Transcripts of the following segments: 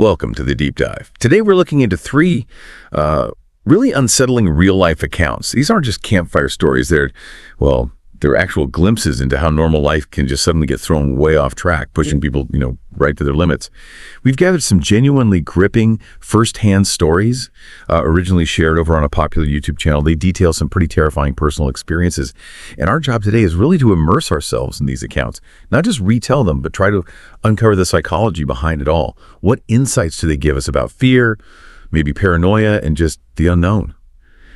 Welcome to the Deep Dive. Today we're looking into three really unsettling real-life accounts. These aren't just campfire stories. They're actual glimpses into how normal life can just suddenly get thrown way off track, pushing people, right to their limits. We've gathered some genuinely gripping first-hand stories, originally shared over on a popular YouTube channel. They detail some pretty terrifying personal experiences. And our job today is really to immerse ourselves in these accounts, not just retell them, but try to uncover the psychology behind it all. What insights do they give us about fear, maybe paranoia, and just the unknown?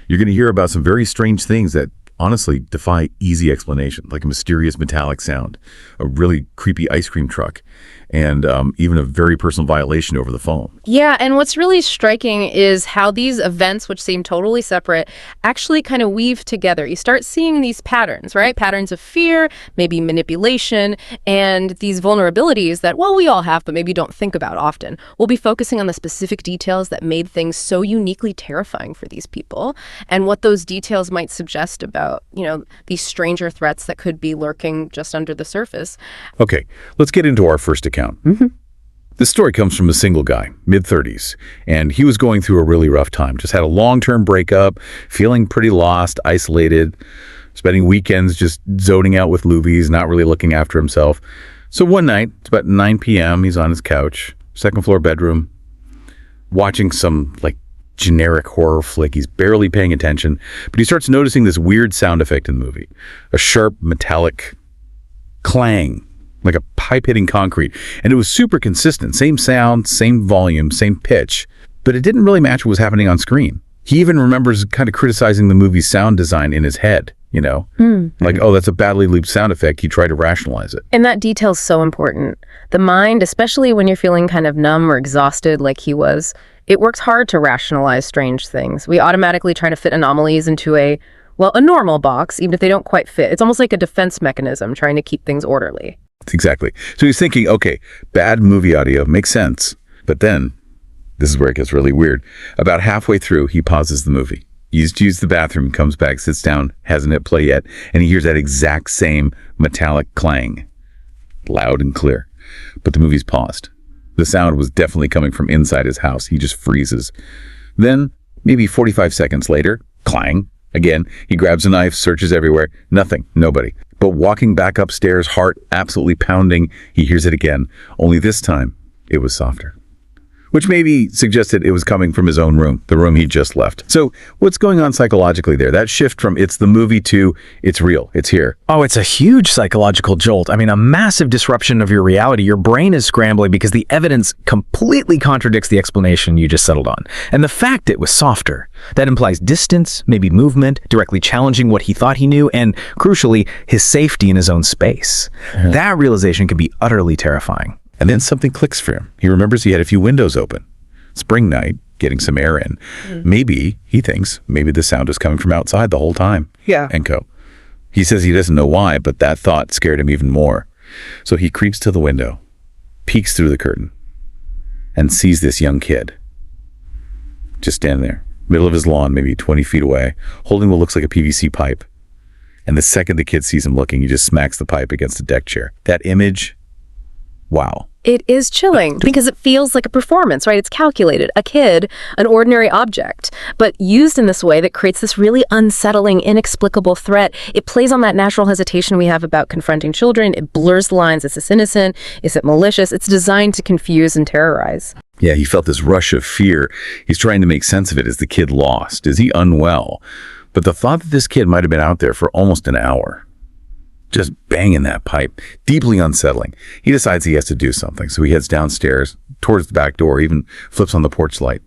You're going to hear about some very strange things that honestly defy easy explanation, like a mysterious metallic sound, a really creepy ice cream truck, and even a very personal violation over the phone. Yeah, and what's really striking is how these events, which seem totally separate, actually kind of weave together. You start seeing these patterns, right? Patterns of fear, maybe manipulation, and these vulnerabilities that, well, we all have, but maybe don't think about often. We'll be focusing on the specific details that made things so uniquely terrifying for these people, and what those details might suggest about, these stranger threats that could be lurking just under the surface. Okay, let's get into our first account. This story comes from a single guy, mid-30s, and he was going through a really rough time. Just had a long-term breakup, feeling pretty lost, isolated, spending weekends just zoning out with movies, not really looking after himself. So one night, it's about 9 p.m., he's on his couch, second-floor bedroom, watching some, generic horror flick. He's barely paying attention, but he starts noticing this weird sound effect in the movie. A sharp, metallic clang, like a pipe hitting concrete. And it was super consistent. Same sound, same volume, same pitch. But it didn't really match what was happening on screen. He even remembers kind of criticizing the movie's sound design in his head, Like, oh, that's a badly looped sound effect. He tried to rationalize it. And that detail's so important. The mind, especially when you're feeling kind of numb or exhausted like he was, it works hard to rationalize strange things. We automatically try to fit anomalies into a normal box, even if they don't quite fit. It's almost like a defense mechanism trying to keep things orderly. Exactly. So he's thinking, okay, bad movie audio makes sense. But then, this is where it gets really weird. About halfway through, he pauses the movie. He's to use the bathroom, comes back, sits down, hasn't hit play yet, and he hears that exact same metallic clang. Loud and clear. But the movie's paused. The sound was definitely coming from inside his house. He just freezes. Then, maybe 45 seconds later, clang. Again, he grabs a knife, searches everywhere. Nothing. Nobody. But walking back upstairs, heart absolutely pounding, he hears it again. Only this time, it was softer. Which maybe suggested it was coming from his own room, the room he just left. So what's going on psychologically there? That shift from it's the movie to it's real, it's here. Oh, it's a huge psychological jolt. I mean, a massive disruption of your reality. Your brain is scrambling because the evidence completely contradicts the explanation you just settled on. And the fact it was softer, that implies distance, maybe movement, directly challenging what he thought he knew, and crucially, his safety in his own space. That realization can be utterly terrifying. And then something clicks for him. He remembers he had a few windows open. Spring night, getting some air in. Maybe, he thinks, maybe the sound is coming from outside the whole time. Yeah. And co. He says he doesn't know why, but that thought scared him even more. So he creeps to the window, peeks through the curtain, and sees this young kid just standing there, middle of his lawn, maybe 20 feet away, holding what looks like a PVC pipe. And the second the kid sees him looking, he just smacks the pipe against a deck chair. That image, wow. It is chilling because it feels like a performance, right? It's calculated. A kid, an ordinary object, but used in this way that creates this really unsettling, inexplicable threat. It plays on that natural hesitation we have about confronting children. It blurs the lines. Is this innocent? Is it malicious? It's designed to confuse and terrorize. Yeah, he felt this rush of fear. He's trying to make sense of it. Is the kid lost? Is he unwell? But the thought that this kid might have been out there for almost an hour, just banging that pipe, deeply unsettling. He decides he has to do something, so he heads downstairs towards the back door, even flips on the porch light.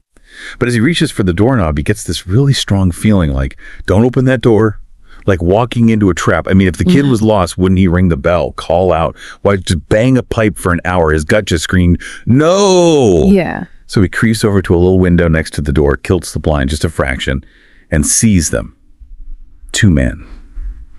But as he reaches for the doorknob, he gets this really strong feeling like, don't open that door, like walking into a trap. I mean, if the kid was lost, wouldn't he ring the bell, call out? Why just bang a pipe for an hour? His gut just screamed, no! Yeah. So he creeps over to a little window next to the door, kilts the blind just a fraction, and sees them. Two men,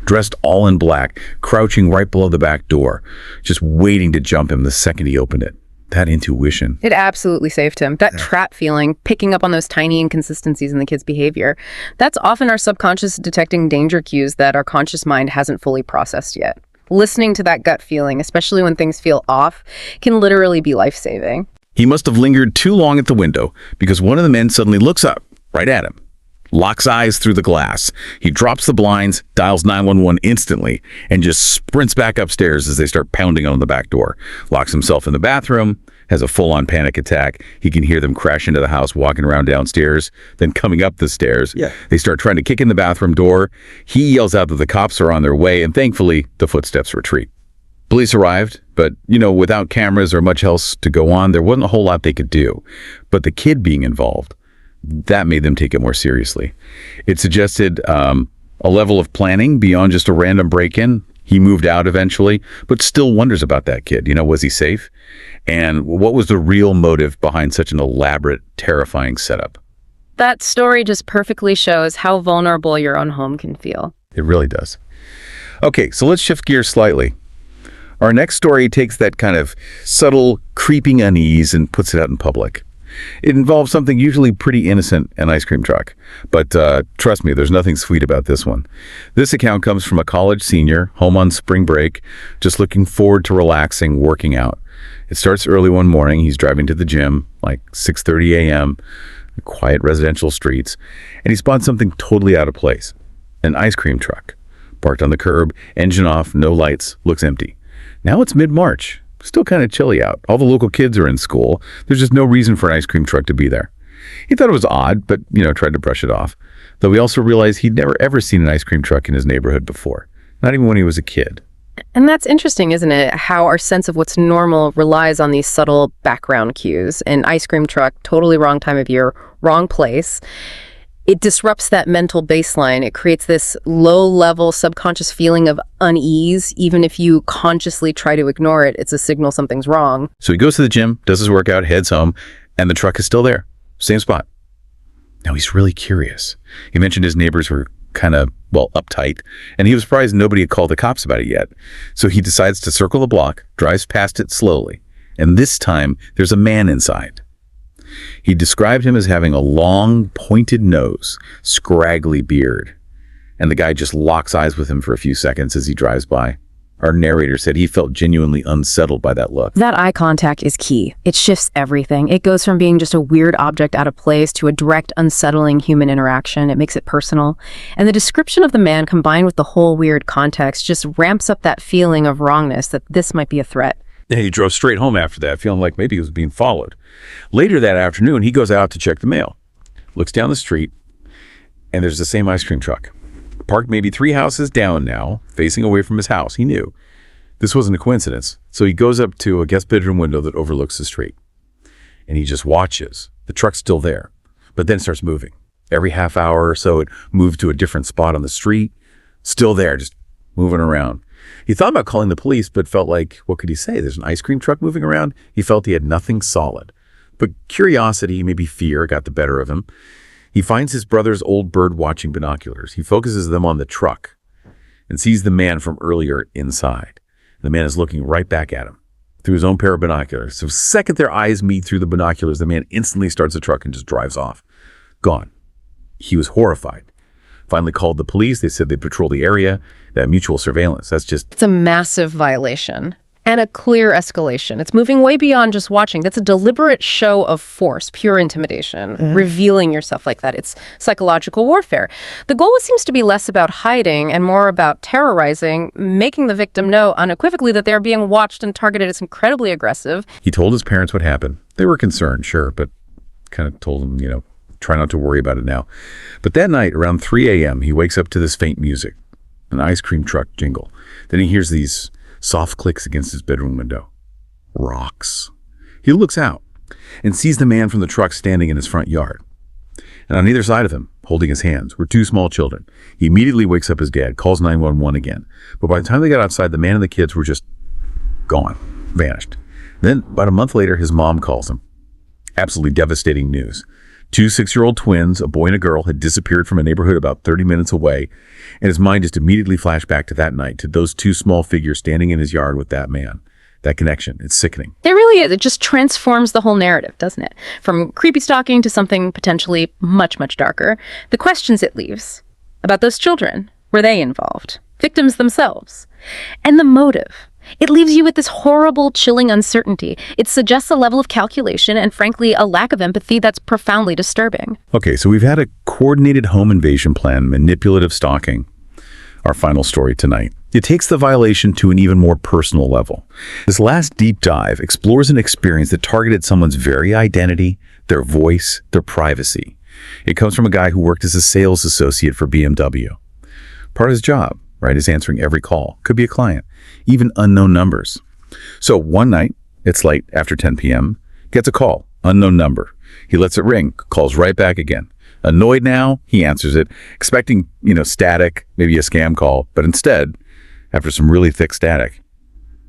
dressed all in black, crouching right below the back door, just waiting to jump him the second he opened it. That intuition. It absolutely saved him. That trap feeling, picking up on those tiny inconsistencies in the kid's behavior. That's often our subconscious detecting danger cues that our conscious mind hasn't fully processed yet. Listening to that gut feeling, especially when things feel off, can literally be life-saving. He must have lingered too long at the window because one of the men suddenly looks up, right at him, locks eyes through the glass. He drops the blinds, dials 911 instantly, and just sprints back upstairs as they start pounding on the back door. Locks himself in the bathroom, has a full-on panic attack. He can hear them crash into the house, walking around downstairs, then coming up the stairs. They start trying to kick in the bathroom door. He yells out that the cops are on their way, and thankfully, the footsteps retreat. Police arrived, but, without cameras or much else to go on, there wasn't a whole lot they could do. But the kid being involved, that made them take it more seriously. It suggested a level of planning beyond just a random break-in. He moved out eventually, but still wonders about that kid. Was he safe? And what was the real motive behind such an elaborate, terrifying setup? That story just perfectly shows how vulnerable your own home can feel. It really does. Okay, so let's shift gears slightly. Our next story takes that kind of subtle, creeping unease and puts it out in public. It involves something usually pretty innocent, an ice cream truck. But trust me, there's nothing sweet about this one. This account comes from a college senior, home on spring break, just looking forward to relaxing, working out. It starts early one morning. He's driving to the gym, like 6:30 a.m., quiet residential streets, and he spots something totally out of place. An ice cream truck, parked on the curb, engine off, no lights, looks empty. Now it's mid-March. Still kind of chilly out. All the local kids are in school. There's just no reason for an ice cream truck to be there. He thought it was odd, but, tried to brush it off. Though he also realized he'd never ever seen an ice cream truck in his neighborhood before. Not even when he was a kid. And that's interesting, isn't it? How our sense of what's normal relies on these subtle background cues. An ice cream truck, totally wrong time of year, wrong place. It disrupts that mental baseline. It creates this low-level subconscious feeling of unease. Even if you consciously try to ignore it, it's a signal something's wrong. So he goes to the gym, does his workout, heads home, and the truck is still there. Same spot. Now he's really curious. He mentioned his neighbors were kind of, uptight, and he was surprised nobody had called the cops about it yet. So he decides to circle the block, drives past it slowly, and this time there's a man inside. He described him as having a long, pointed nose, scraggly beard, and the guy just locks eyes with him for a few seconds as he drives by. Our narrator said he felt genuinely unsettled by that look. That eye contact is key. It shifts everything. It goes from being just a weird object out of place to a direct, unsettling human interaction. It makes it personal. And the description of the man combined with the whole weird context just ramps up that feeling of wrongness that this might be a threat. Yeah, he drove straight home after that, feeling like maybe he was being followed. Later that afternoon, he goes out to check the mail. Looks down the street, and there's the same ice cream truck. Parked maybe 3 houses down now, facing away from his house. He knew this wasn't a coincidence. So he goes up to a guest bedroom window that overlooks the street. And he just watches. The truck's still there, but then it starts moving. Every half hour or so, it moved to a different spot on the street. Still there, just moving around. He thought about calling the police, but felt like, what could he say? There's an ice cream truck moving around. He felt he had nothing solid. But curiosity, maybe fear, got the better of him. He finds his brother's old bird-watching binoculars. He focuses them on the truck and sees the man from earlier inside. The man is looking right back at him through his own pair of binoculars. So the second their eyes meet through the binoculars, the man instantly starts the truck and just drives off. Gone. He was horrified. Finally called the police. They said they'd patrol the area. That mutual surveillance, it's a massive violation. And a clear escalation. It's moving way beyond just watching. That's a deliberate show of force, pure intimidation, revealing yourself like that. It's psychological warfare. The goal seems to be less about hiding and more about terrorizing, making the victim know unequivocally that they're being watched and targeted. It's incredibly aggressive. He told his parents what happened. They were concerned, sure, but kind of told them, try not to worry about it now. But that night, around 3 a.m., he wakes up to this faint music, an ice cream truck jingle. Then he hears these soft clicks against his bedroom window. Rocks. He looks out and sees the man from the truck standing in his front yard. And on either side of him, holding his hands, were 2 small children. He immediately wakes up his dad, calls 911 again. But by the time they got outside, the man and the kids were just gone, vanished. Then, about a month later, his mom calls him. Absolutely devastating news. 2 6-year-old twins, a boy and a girl, had disappeared from a neighborhood about 30 minutes away, and his mind just immediately flashed back to that night, to those 2 small figures standing in his yard with that man. That connection, it's sickening. It really is. It just transforms the whole narrative, doesn't it? From creepy stalking to something potentially much, much darker. The questions it leaves about those children, were they involved? Victims themselves? And the motive. It leaves you with this horrible, chilling uncertainty. It suggests a level of calculation and, frankly, a lack of empathy that's profoundly disturbing. Okay, so we've had a coordinated home invasion plan, manipulative stalking. Our final story tonight. It takes the violation to an even more personal level. This last deep dive explores an experience that targeted someone's very identity, their voice, their privacy. It comes from a guy who worked as a sales associate for BMW. Part of his job, right, is answering every call. Could be a client, even unknown numbers. So one night, it's late after 10 p.m., gets a call, unknown number. He lets it ring, calls right back again. Annoyed now, he answers it, expecting, static, maybe a scam call, but instead, after some really thick static,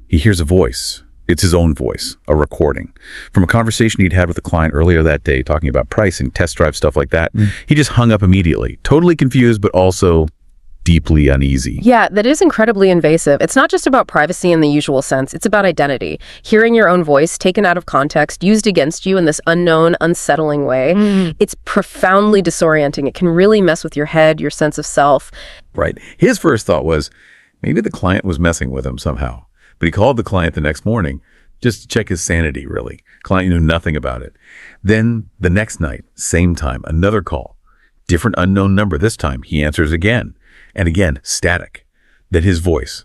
he hears a voice. It's his own voice, a recording from a conversation he'd had with a client earlier that day, talking about pricing, test drive, stuff like that. He just hung up immediately, totally confused, but also deeply uneasy. Yeah, that is incredibly invasive. It's not just about privacy in the usual sense. It's about identity. Hearing your own voice taken out of context, used against you in this unknown, unsettling way. It's profoundly disorienting. It can really mess with your head, your sense of self. Right. His first thought was, maybe the client was messing with him somehow. But he called the client the next morning just to check his sanity, really. Client knew nothing about it. Then the next night, same time, another call. Different unknown number this time. He answers again. And again, static. Then his voice.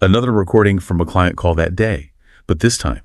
Another recording from a client call that day. But this time,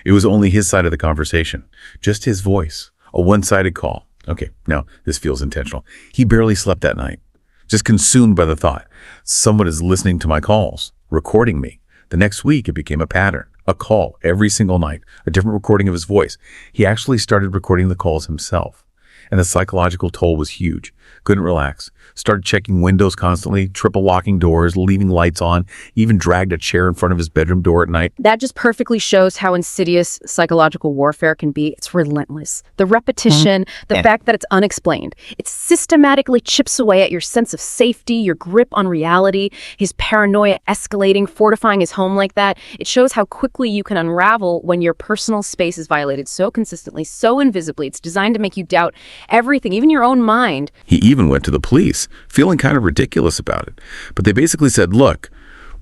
it was only his side of the conversation. Just his voice. A one-sided call. Okay, now this feels intentional. He barely slept that night. Just consumed by the thought, someone is listening to my calls, recording me. The next week, it became a pattern. A call every single night. A different recording of his voice. He actually started recording the calls himself. And the psychological toll was huge. Couldn't relax. Started checking windows constantly, triple locking doors, leaving lights on, even dragged a chair in front of his bedroom door at night. That just perfectly shows how insidious psychological warfare can be. It's relentless. The repetition, the fact that it's unexplained. It systematically chips away at your sense of safety, your grip on reality, his paranoia escalating, fortifying his home like that. It shows how quickly you can unravel when your personal space is violated so consistently, so invisibly. It's designed to make you doubt everything, even your own mind. He even went to the police, feeling kind of ridiculous about it. But they basically said, look,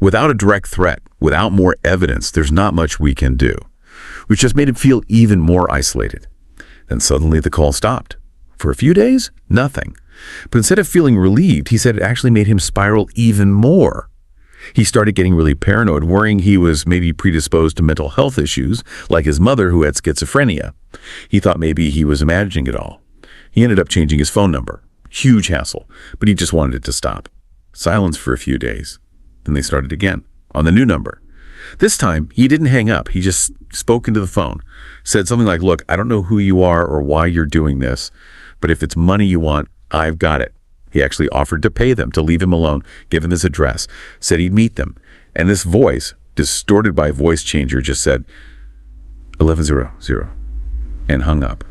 without a direct threat, without more evidence, there's not much we can do. Which just made him feel even more isolated. Then suddenly the call stopped. For a few days, nothing. But instead of feeling relieved, he said it actually made him spiral even more. He started getting really paranoid, worrying he was maybe predisposed to mental health issues, like his mother who had schizophrenia. He thought maybe he was imagining it all. He ended up changing his phone number. Huge hassle, but he just wanted it to stop. Silence for a few days. Then they started again, on the new number. This time, he didn't hang up. He just spoke into the phone. Said something like, look, I don't know who you are or why you're doing this, but if it's money you want, I've got it. He actually offered to pay them, to leave him alone, give him his address, said he'd meet them. And this voice, distorted by voice changer, just said, 1100, and hung up.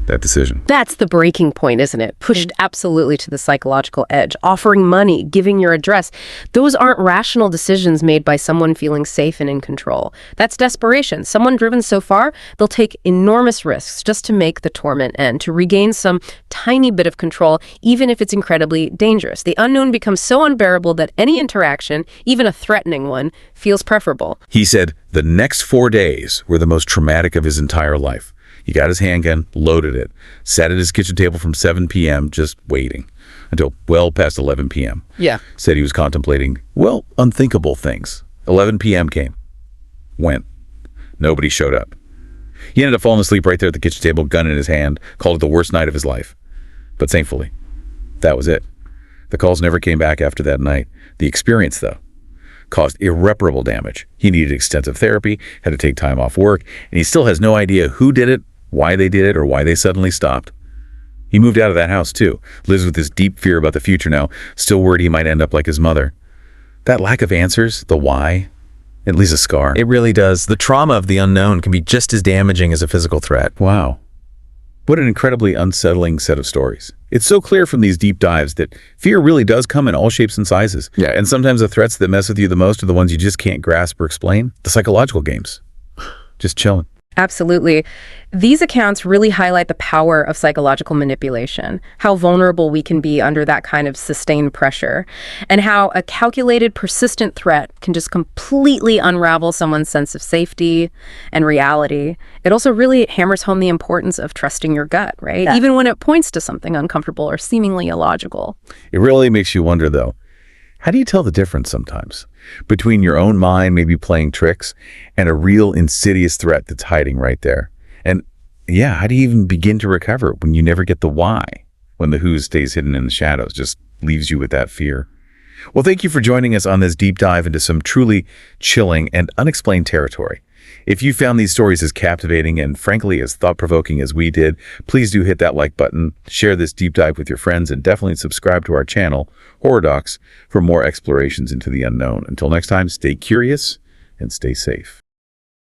That decision. That's the breaking point, isn't it? Pushed absolutely to the psychological edge. Offering money, giving your address. Those aren't rational decisions made by someone feeling safe and in control. That's desperation. Someone driven so far, they'll take enormous risks just to make the torment end, to regain some tiny bit of control, even if it's incredibly dangerous. The unknown becomes so unbearable that any interaction, even a threatening one, feels preferable. He said the next 4 days were the most traumatic of his entire life. He got his handgun, loaded it, sat at his kitchen table from 7 p.m. just waiting until well past 11 p.m. Yeah. Said he was contemplating, well, unthinkable things. 11 p.m. came. Went. Nobody showed up. He ended up falling asleep right there at the kitchen table, gun in his hand, called it the worst night of his life. But thankfully, that was it. The calls never came back after that night. The experience, though, caused irreparable damage. He needed extensive therapy, had to take time off work, and he still has no idea who did it, why they did it, or why they suddenly stopped. He moved out of that house, too. Lives with this deep fear about the future now, still worried he might end up like his mother. That lack of answers, the why, it leaves a scar. It really does. The trauma of the unknown can be just as damaging as a physical threat. Wow. What an incredibly unsettling set of stories. It's so clear from these deep dives that fear really does come in all shapes and sizes. Yeah. And sometimes the threats that mess with you the most are the ones you just can't grasp or explain. The psychological games. Just chilling. Absolutely. These accounts really highlight the power of psychological manipulation, how vulnerable we can be under that kind of sustained pressure, and how a calculated, persistent threat can just completely unravel someone's sense of safety and reality. It also really hammers home the importance of trusting your gut, right? Yeah. Even when it points to something uncomfortable or seemingly illogical. It really makes you wonder, though, how do you tell the difference sometimes between your own mind maybe playing tricks and a real insidious threat that's hiding right there? And yeah, how do you even begin to recover when you never get the why, when the who stays hidden in the shadows, just leaves you with that fear? Well, thank you for joining us on this deep dive into some truly chilling and unexplained territory. If you found these stories as captivating and frankly as thought-provoking as we did, please do hit that like button, share this deep dive with your friends, and definitely subscribe to our channel, Horror Docs, for more explorations into the unknown. Until next time, stay curious and stay safe.